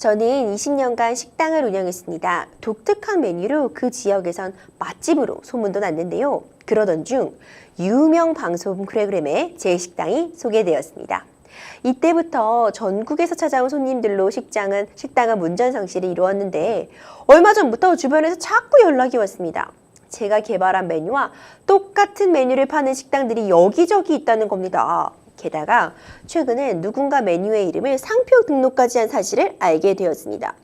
저는 20년간 식당을 운영했습니다. 독특한 메뉴로 그 지역에선 맛집으로 소문도 났는데요. 그러던 중 유명 방송 프로그램에 제 식당이 소개되었습니다. 이때부터 전국에서 찾아온 손님들로 식당은 문전성시를 이루었는데 얼마 전부터 주변에서 자꾸 연락이 왔습니다. 제가 개발한 메뉴와 똑같은 메뉴를 파는 식당들이 여기저기 있다는 겁니다. 게다가 최근에 누군가 메뉴의 이름을 상표 등록까지 한 사실을 알게 되었습니다.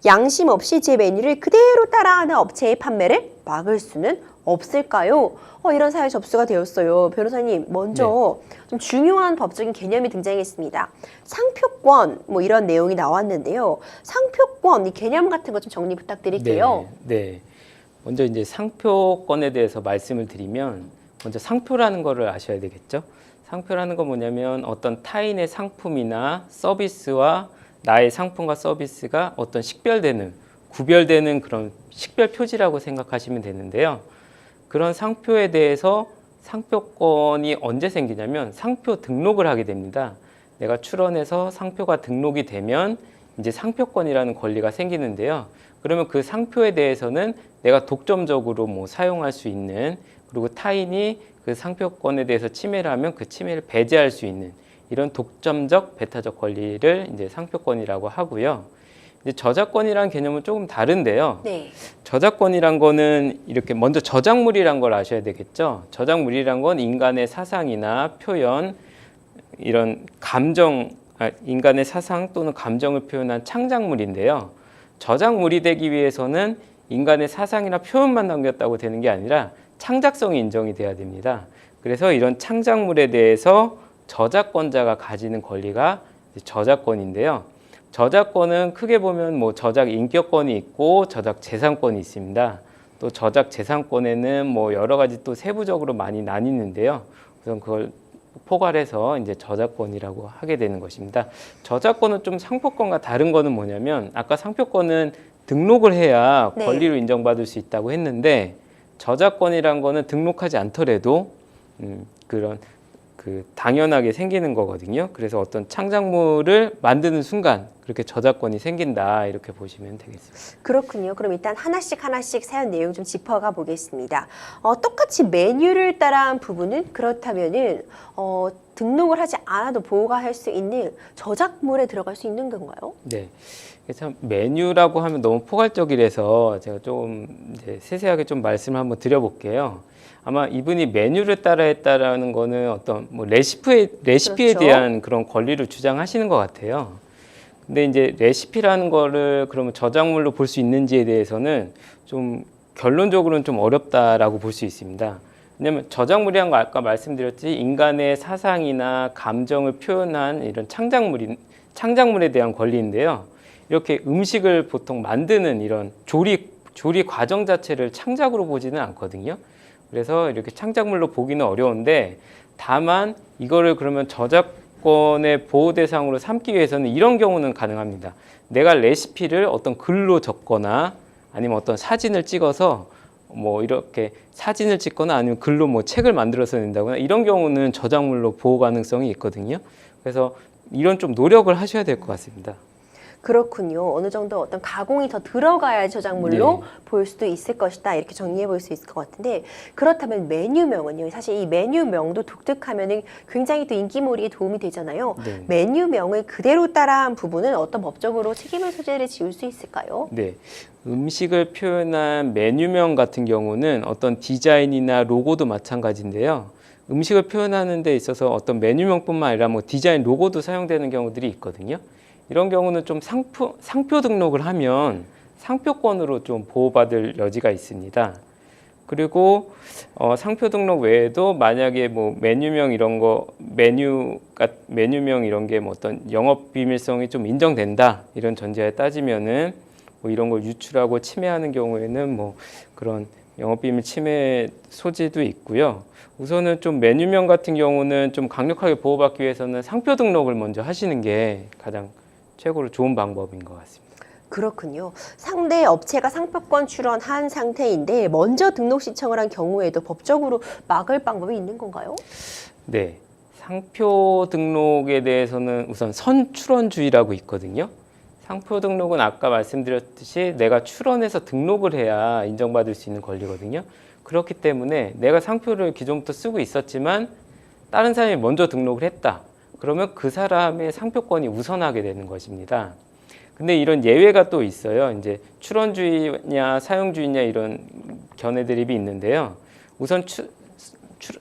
양심 없이 제 메뉴를 그대로 따라하는 업체의 판매를 막을 수는 없을까요? 이런 사연 접수가 되었어요. 변호사님, 먼저 좀 중요한 법적인 개념이 등장했습니다. 상표권, 이런 내용이 나왔는데요. 상표권, 이 개념 같은 거 좀 정리 부탁드릴게요. 네. 먼저 이제 상표권에 대해서 말씀을 드리면 먼저 상표라는 거를 아셔야 되겠죠. 상표라는 건 뭐냐면 어떤 타인의 상품이나 서비스와 나의 상품과 서비스가 어떤 구별되는 그런 식별 표지라고 생각하시면 되는데요. 그런 상표에 대해서 상표권이 언제 생기냐면 상표 등록을 하게 됩니다. 내가 출원해서 상표가 등록이 되면 이제 상표권이라는 권리가 생기는데요. 그러면 그 상표에 대해서는 내가 독점적으로 사용할 수 있는, 그리고 타인이 그 상표권에 대해서 침해를 하면 그 침해를 배제할 수 있는 이런 독점적 배타적 권리를 이제 상표권이라고 하고요. 이제 저작권이라는 개념은 조금 다른데요. 네. 저작권이란 거는 이렇게 먼저 저작물이란 걸 아셔야 되겠죠. 저작물이란 건 인간의 사상이나 표현, 이런 인간의 사상 또는 감정을 표현한 창작물인데요. 저작물이 되기 위해서는 인간의 사상이나 표현만 남겼다고 되는 게 아니라 창작성이 인정이 돼야 됩니다. 그래서 이런 창작물에 대해서 저작권자가 가지는 권리가 저작권인데요. 저작권은 크게 보면 저작 인격권이 있고 저작 재산권이 있습니다. 또 저작 재산권에는 여러 가지 또 세부적으로 많이 나뉘는데요. 우선 그걸 포괄해서 이제 저작권이라고 하게 되는 것입니다. 저작권은 좀 상표권과 다른 거는 뭐냐면 아까 상표권은 등록을 해야 권리로 인정받을 수 있다고 했는데 저작권이란 거는 등록하지 않더라도 당연하게 생기는 거거든요. 그래서 어떤 창작물을 만드는 순간 그렇게 저작권이 생긴다, 이렇게 보시면 되겠습니다. 그렇군요. 그럼 일단 하나씩 사연 내용 좀 짚어가 보겠습니다. 똑같이 메뉴를 따라한 부분은 그렇다면은 등록을 하지 않아도 보호가 할 수 있는 저작물에 들어갈 수 있는 건가요? 네. 그래서 메뉴라고 하면 너무 포괄적이라서 제가 좀 세세하게 좀 말씀을 한번 드려볼게요. 아마 이분이 메뉴를 따라 했다라는 거는 어떤 레시피에 그렇죠. 대한 그런 권리를 주장하시는 것 같아요. 근데 이제 레시피라는 거를 그러면 저작물로 볼 수 있는지에 대해서는 좀 결론적으로는 좀 어렵다라고 볼 수 있습니다. 왜냐하면 저작물이란 거 아까 말씀드렸듯이 인간의 사상이나 감정을 표현한 이런 창작물에 대한 권리인데요. 이렇게 음식을 보통 만드는 이런 조리 과정 자체를 창작으로 보지는 않거든요. 그래서 이렇게 창작물로 보기는 어려운데, 다만 이거를 그러면 저작권의 보호 대상으로 삼기 위해서는 이런 경우는 가능합니다. 내가 레시피를 어떤 글로 적거나 아니면 어떤 사진을 찍어서 이렇게 사진을 찍거나 아니면 글로 책을 만들어서 낸다거나 이런 경우는 저작물로 보호 가능성이 있거든요. 그래서 이런 좀 노력을 하셔야 될 것 같습니다. 그렇군요. 어느 정도 어떤 가공이 더 들어가야 저작물로 볼 수도 있을 것이다, 이렇게 정리해 볼 수 있을 것 같은데, 그렇다면 메뉴명은요. 사실 이 메뉴명도 독특하면 굉장히 또 인기몰이에 도움이 되잖아요. 네. 메뉴명을 그대로 따라한 부분은 어떤 법적으로 책임을 소재를 지을 수 있을까요? 네. 음식을 표현한 메뉴명 같은 경우는 어떤 디자인이나 로고도 마찬가지인데요. 음식을 표현하는 데 있어서 어떤 메뉴명뿐만 아니라 디자인 로고도 사용되는 경우들이 있거든요. 이런 경우는 좀 상표 등록을 하면 상표권으로 좀 보호받을 여지가 있습니다. 그리고 상표 등록 외에도 만약에 메뉴명 이런 거, 메뉴명 이런 게 어떤 영업 비밀성이 좀 인정된다, 이런 전제에 따지면은 이런 걸 유출하고 침해하는 경우에는 그런 영업 비밀 침해 소지도 있고요. 우선은 좀 메뉴명 같은 경우는 좀 강력하게 보호받기 위해서는 상표 등록을 먼저 하시는 게 가장 최고로 좋은 방법인 것 같습니다. 그렇군요. 상대 업체가 상표권 출원한 상태인데 먼저 등록 신청을 한 경우에도 법적으로 막을 방법이 있는 건가요? 네. 상표 등록에 대해서는 우선 선출원주의라고 있거든요. 상표 등록은 아까 말씀드렸듯이 내가 출원해서 등록을 해야 인정받을 수 있는 권리거든요. 그렇기 때문에 내가 상표를 기존부터 쓰고 있었지만 다른 사람이 먼저 등록을 했다. 그러면 그 사람의 상표권이 우선하게 되는 것입니다. 근데 이런 예외가 또 있어요. 이제 출원주의냐 사용주의냐 이런 견해 드립이 있는데요. 우선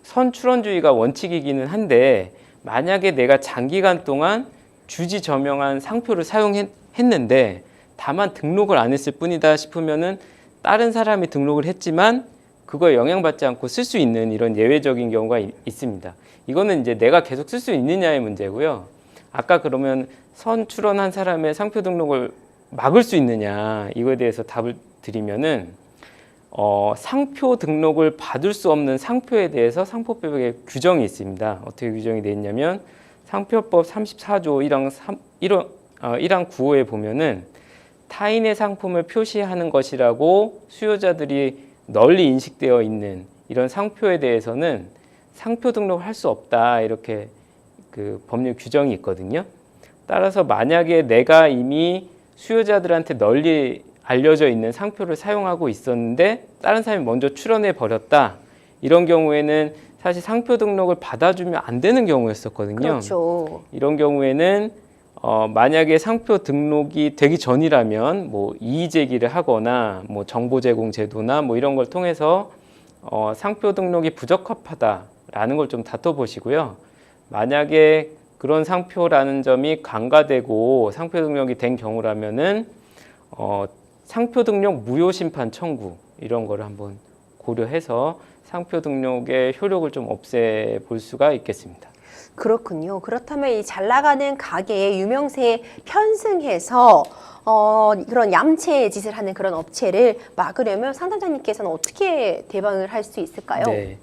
선출원주의가 원칙이기는 한데 만약에 내가 장기간 동안 주지 저명한 상표를 사용했는데 다만 등록을 안 했을 뿐이다 싶으면은 다른 사람이 등록을 했지만 그거에 영향받지 않고 쓸 수 있는 이런 예외적인 경우가 있습니다. 이거는 이제 내가 계속 쓸 수 있느냐의 문제고요. 아까 그러면 선출원한 사람의 상표 등록을 막을 수 있느냐 이거에 대해서 답을 드리면은 상표 등록을 받을 수 없는 상표에 대해서 상표법에 규정이 있습니다. 어떻게 규정이 되어 있냐면 상표법 34조 1항 9호에 보면은 타인의 상품을 표시하는 것이라고 수요자들이 널리 인식되어 있는 이런 상표에 대해서는 상표 등록을 할 수 없다 이렇게 그 법률 규정이 있거든요. 따라서 만약에 내가 이미 수요자들한테 널리 알려져 있는 상표를 사용하고 있었는데 다른 사람이 먼저 출원해 버렸다. 이런 경우에는 사실 상표 등록을 받아주면 안 되는 경우였었거든요. 그렇죠. 이런 경우에는 만약에 상표 등록이 되기 전이라면 뭐 이의 제기를 하거나 뭐 정보 제공 제도나 뭐 이런 걸 통해서 상표 등록이 부적합하다라는 걸 좀 다퉈보시고요. 만약에 그런 상표라는 점이 간과되고 상표 등록이 된 경우라면은 상표 등록 무효 심판 청구 이런 거를 한번 고려해서 상표 등록의 효력을 좀 없애볼 수가 있겠습니다. 그렇군요. 그렇다면 이 잘 나가는 가게의 유명세에 편승해서 그런 얌체 짓을 하는 그런 업체를 막으려면 상담자님께서는 어떻게 대응을 할 수 있을까요? 네,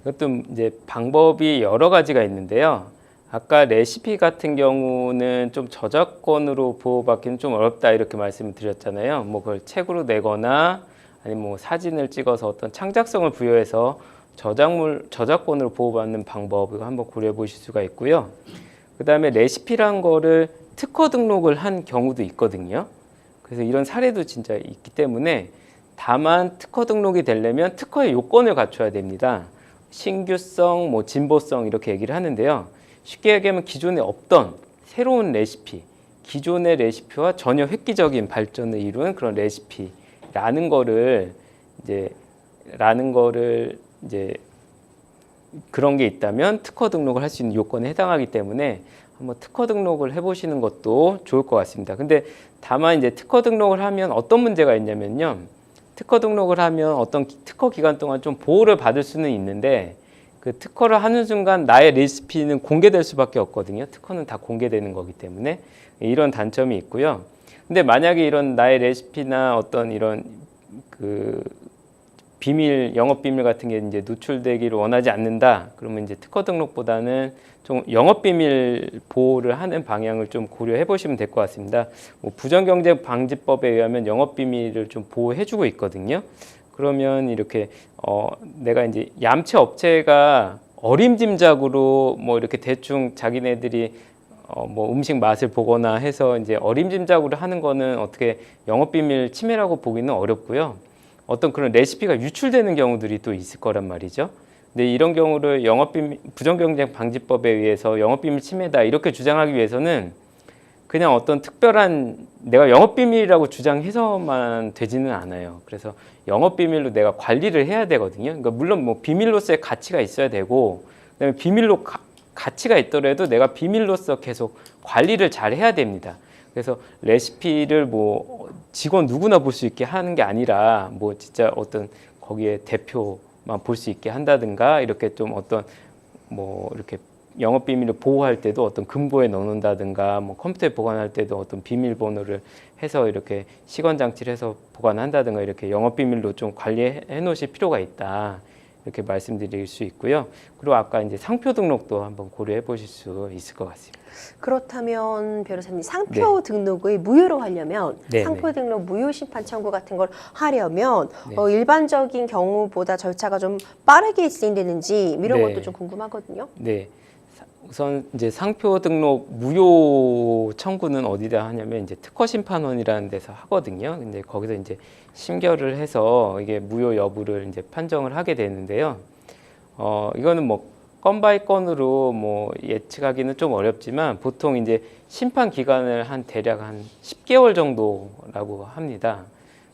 이것도 이제 방법이 여러 가지가 있는데요. 아까 레시피 같은 경우는 좀 저작권으로 보호받기는 좀 어렵다 이렇게 말씀을 드렸잖아요. 뭐 그걸 책으로 내거나 아니면 뭐 사진을 찍어서 어떤 창작성을 부여해서 저작권으로 보호받는 방법을 한번 고려해 보실 수가 있고요. 그 다음에 레시피란 거를 특허 등록을 한 경우도 있거든요. 그래서 이런 사례도 진짜 있기 때문에 다만 특허 등록이 되려면 특허의 요건을 갖춰야 됩니다. 신규성, 뭐 진보성 이렇게 얘기를 하는데요. 쉽게 얘기하면 기존에 없던 새로운 레시피, 기존의 레시피와 전혀 획기적인 발전을 이룬 그런 레시피라는 거를 이제 그런 게 있다면 특허 등록을 할 수 있는 요건에 해당하기 때문에 한번 특허 등록을 해보시는 것도 좋을 것 같습니다. 근데 다만 이제 특허 등록을 하면 어떤 문제가 있냐면요. 특허 등록을 하면 어떤 특허 기간 동안 좀 보호를 받을 수는 있는데 그 특허를 하는 순간 나의 레시피는 공개될 수밖에 없거든요. 특허는 다 공개되는 거기 때문에 이런 단점이 있고요. 근데 만약에 이런 나의 레시피나 어떤 이런 그 비밀, 영업 비밀 같은 게 이제 노출되기를 원하지 않는다. 그러면 이제 특허 등록보다는 좀 영업 비밀 보호를 하는 방향을 좀 고려해 보시면 될 것 같습니다. 뭐 부정경쟁 방지법에 의하면 영업 비밀을 좀 보호해 주고 있거든요. 그러면 이렇게 내가 이제 얌체 업체가 어림짐작으로 뭐 이렇게 대충 자기네들이 뭐 음식 맛을 보거나 해서 이제 어림짐작으로 하는 거는 어떻게 영업 비밀 침해라고 보기는 어렵고요. 어떤 그런 레시피가 유출되는 경우들이 또 있을 거란 말이죠. 근데 이런 경우를 부정경쟁 방지법에 의해서 영업비밀 침해다 이렇게 주장하기 위해서는 그냥 어떤 특별한 내가 영업비밀이라고 주장해서만 되지는 않아요. 그래서 영업비밀로 내가 관리를 해야 되거든요. 그러니까 물론 뭐 비밀로서의 가치가 있어야 되고 그다음에 비밀로 가치가 있더라도 내가 비밀로서 계속 관리를 잘 해야 됩니다. 그래서 레시피를 뭐 직원 누구나 볼 수 있게 하는 게 아니라 뭐 진짜 어떤 거기에 대표만 볼 수 있게 한다든가 이렇게 좀 어떤 뭐 이렇게 영업 비밀을 보호할 때도 어떤 금고에 넣는다든가 뭐 컴퓨터에 보관할 때도 어떤 비밀번호를 해서 이렇게 시건 장치를 해서 보관한다든가 이렇게 영업 비밀로 좀 관리해 놓으실 필요가 있다. 이렇게 말씀드릴 수 있고요. 그리고 아까 이제 상표 등록도 한번 고려해 보실 수 있을 것 같습니다. 그렇다면 변호사님 상표 등록을 무효로 하려면 네, 상표 등록 무효 심판 청구 같은 걸 하려면 네. 일반적인 경우보다 절차가 좀 빠르게 진행되는지 이런 네. 것도 좀 궁금하거든요. 네. 우선 이제 상표 등록 무효 청구는 어디다 하냐면 이제 특허심판원이라는 데서 하거든요. 근데 거기서 이제 심결을 해서 이게 무효 여부를 이제 판정을 하게 되는데요. 이거는 뭐 건 바이 건으로 뭐 예측하기는 좀 어렵지만 보통 이제 심판 기간을 대략 한 10개월 정도라고 합니다.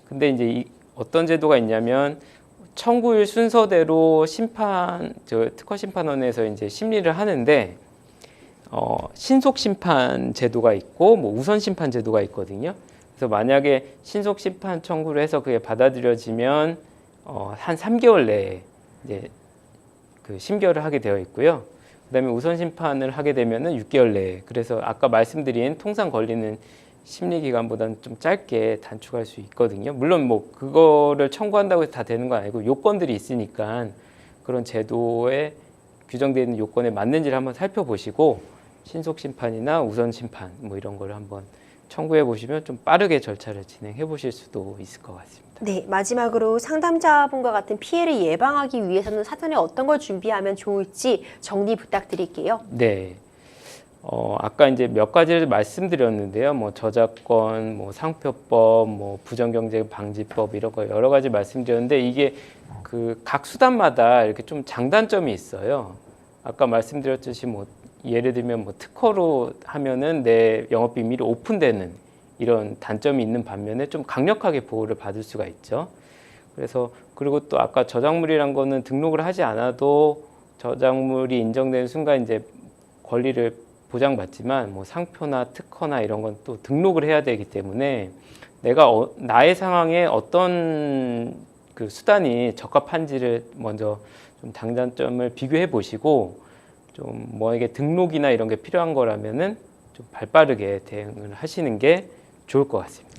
근데 이제 어떤 제도가 있냐면 청구일 순서대로 특허 심판원에서 이제 심리를 하는데 신속 심판 제도가 있고 뭐 우선 심판 제도가 있거든요. 그래서 만약에 신속 심판 청구를 해서 그게 받아들여지면 한 3개월 내에 이제 그 심결을 하게 되어 있고요. 그다음에 우선 심판을 하게 되면은 6개월 내에. 그래서 아까 말씀드린 통상 걸리는 심리 기간보다는 좀 짧게 단축할 수 있거든요. 물론 뭐 그거를 청구한다고 해서 다 되는 건 아니고 요건들이 있으니까 그런 제도에 규정되어 있는 요건에 맞는지를 한번 살펴보시고 신속 심판이나 우선 심판 뭐 이런 걸 한번 청구해 보시면 좀 빠르게 절차를 진행해 보실 수도 있을 것 같습니다. 네, 마지막으로 상담자분과 같은 피해를 예방하기 위해서는 사전에 어떤 걸 준비하면 좋을지 정리 부탁드릴게요. 네. 아까 이제 몇 가지를 말씀드렸는데요. 뭐 저작권, 뭐 상표법, 뭐 부정경쟁 방지법 이런 거 여러 가지 말씀드렸는데 이게 그 각 수단마다 이렇게 좀 장단점이 있어요. 아까 말씀드렸듯이 뭐 예를 들면 뭐 특허로 하면은 내 영업 비밀이 오픈되는 이런 단점이 있는 반면에 좀 강력하게 보호를 받을 수가 있죠. 그래서 그리고 또 아까 저작물이란 거는 등록을 하지 않아도 저작물이 인정되는 순간 이제 권리를 보장받지만 뭐 상표나 특허나 이런 건 또 등록을 해야 되기 때문에 내가 나의 상황에 어떤 그 수단이 적합한지를 먼저 좀 장단점을 비교해 보시고 좀 뭐에게 등록이나 이런 게 필요한 거라면은 좀 발빠르게 대응을 하시는 게 좋을 것 같습니다.